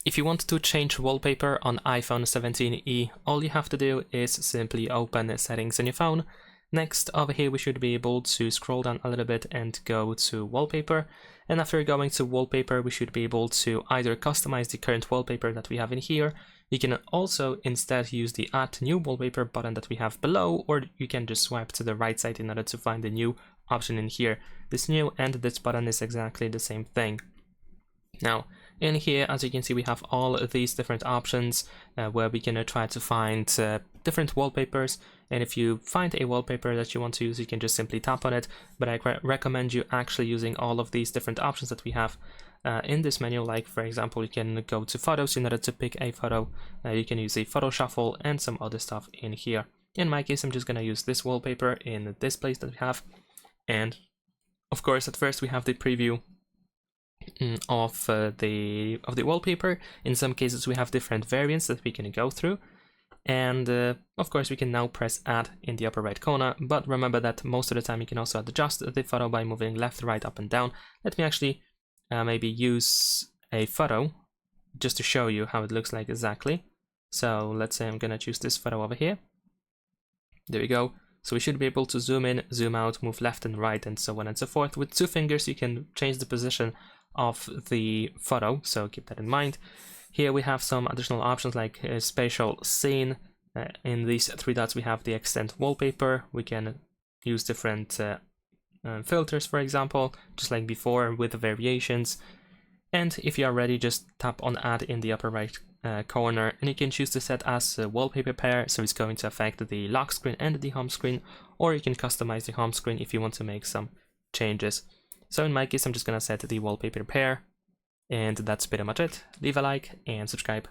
If you want to change wallpaper on iPhone 17e, all you have to do is simply open settings on your phone. Next, over here we should be able to scroll down a little bit and go to wallpaper. And after going to wallpaper, we should be able to either customize the current wallpaper that we have in here. You can also instead use the add new wallpaper button that we have below, or you can just swipe to the right side in order to find the new option in here. This new and this button is exactly the same thing. Now, in here, as you can see, we have all of these different options where we can try to find different wallpapers. And if you find a wallpaper that you want to use, you can just simply tap on it. But I recommend you actually using all of these different options that we have in this menu. Like, for example, you can go to photos in order to pick a photo. You can use a photo shuffle and some other stuff in here. In my case, I'm just going to use this wallpaper in this place that we have. And of course, at first we have the preview of the wallpaper. In some cases we have different variants that we can go through, and of course we can now press add in the upper right corner. But remember that most of the time you can also adjust the photo by moving left, right, up and down. Let me actually maybe use a photo just to show you how it looks like exactly. So let's say I'm gonna choose this photo over here. There we go. So we should be able to zoom in, zoom out, move left and right, and so on and so forth. With 2 fingers you can change the position of the photo, so keep that in mind. Here we have some additional options like spatial scene. In these 3 dots we have the extend wallpaper. We can use different filters, for example, just like before, with variations. And if you are ready, just tap on add in the upper right corner, and you can choose to set as a wallpaper pair, so it's going to affect the lock screen and the home screen, or you can customize the home screen if you want to make some changes. So in my case, I'm just gonna set the wallpaper pair, and that's pretty much it. Leave a like and subscribe.